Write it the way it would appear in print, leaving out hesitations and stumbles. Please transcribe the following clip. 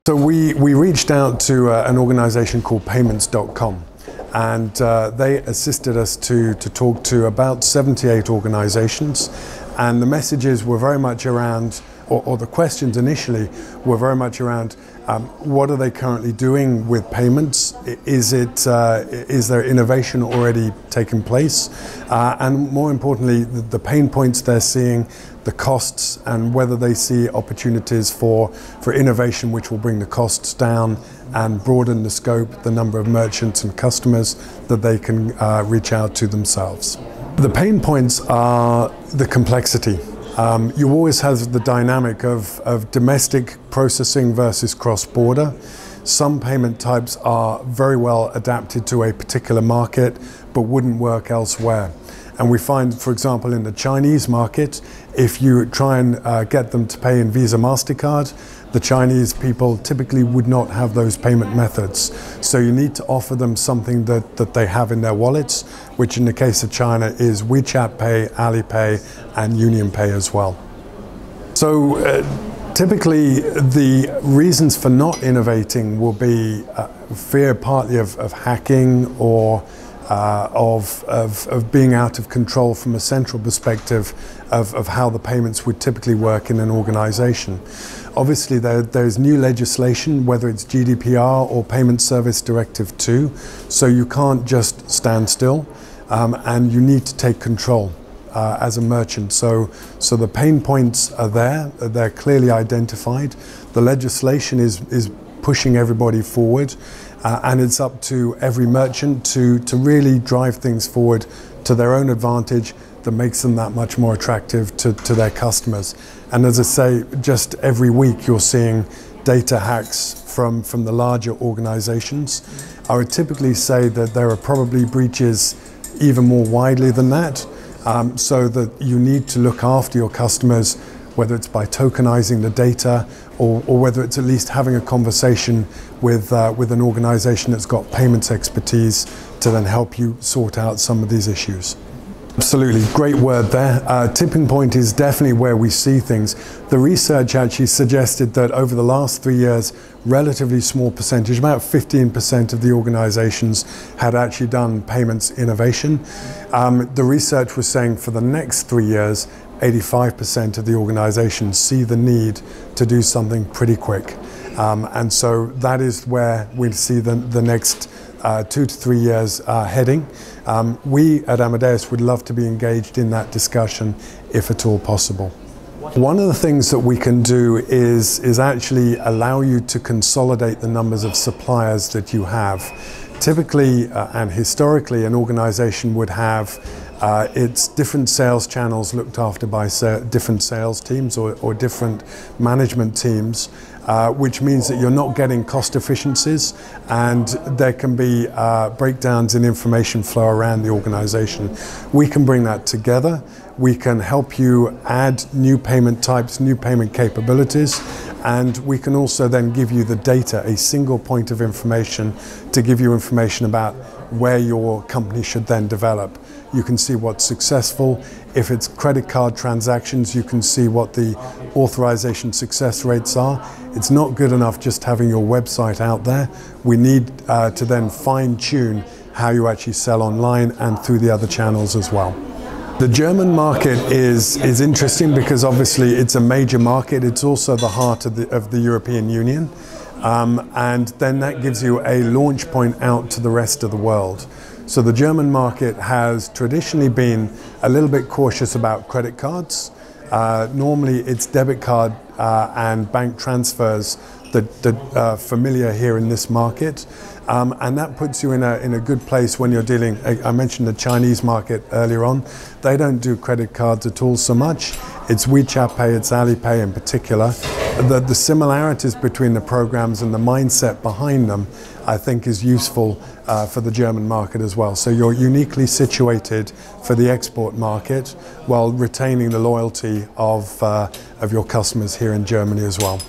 So we reached out to an organization called payments.com, and they assisted us to talk to about 78 organizations, and the messages were very much around, or the questions initially were very much around what are they currently doing with payments? Is there innovation already taking place? And more importantly, the pain points they're seeing, the costs, and whether they see opportunities for innovation which will bring the costs down and broaden the scope, the number of merchants and customers that they can reach out to themselves. The pain points are the complexity. You always have the dynamic of domestic processing versus cross-border. Some payment types are very well adapted to a particular market but wouldn't work elsewhere. And we find, for example, in the Chinese market, if you try and get them to pay in Visa, MasterCard, the Chinese people typically would not have those payment methods. So you need to offer them something that they have in their wallets, which in the case of China is WeChat Pay, Alipay, and Union Pay as well. So typically the reasons for not innovating will be fear partly of hacking or of being out of control from a central perspective of how the payments would typically work in an organization. Obviously there's new legislation, whether it's GDPR or Payment Service Directive 2, so you can't just stand still and you need to take control as a merchant. So the pain points are there, they're clearly identified. The legislation is pushing everybody forward. And it's up to every merchant to really drive things forward to their own advantage that makes them that much more attractive to their customers. And as I say, just every week you're seeing data hacks from the larger organizations. I would typically say that there are probably breaches even more widely than that, so that you need to look after your customers, whether it's by tokenizing the data or whether it's at least having a conversation with an organization that's got payments expertise to then help you sort out some of these issues. Absolutely, great word there. Tipping point is definitely where we see things. The research actually suggested that over the last 3 years, relatively small percentage, about 15% of the organizations had actually done payments innovation. The research was saying for the next 3 years, 85% of the organizations see the need to do something pretty quick. And so that is where we see the next 2 to 3 years heading. We at Amadeus would love to be engaged in that discussion if at all possible. One of the things that we can do is actually allow you to consolidate the numbers of suppliers that you have. Typically and historically, an organization would have its different sales channels looked after by different sales teams or different management teams, which means that you're not getting cost efficiencies and there can be breakdowns in information flow around the organization. We can bring that together. We can help you add new payment types, new payment capabilities, and we can also then give you the data, a single point of information to give you information about where your company should then develop. You can see what's successful. If it's credit card transactions, you can see what the authorization success rates are. It's not good enough just having your website out there. We need to then fine-tune how you actually sell online and through the other channels as well. The German market is interesting because obviously it's a major market. It's also the heart of the European Union. And then that gives you a launch point out to the rest of the world. So the German market has traditionally been a little bit cautious about credit cards. Normally it's debit card and bank transfers that are familiar here in this market. And that puts you in a good place when you're dealing, I mentioned the Chinese market earlier on. They don't do credit cards at all so much. It's WeChat Pay, it's Alipay in particular. The similarities between the programs and the mindset behind them, I think, is useful for the German market as well. So you're uniquely situated for the export market while retaining the loyalty of your customers here in Germany as well.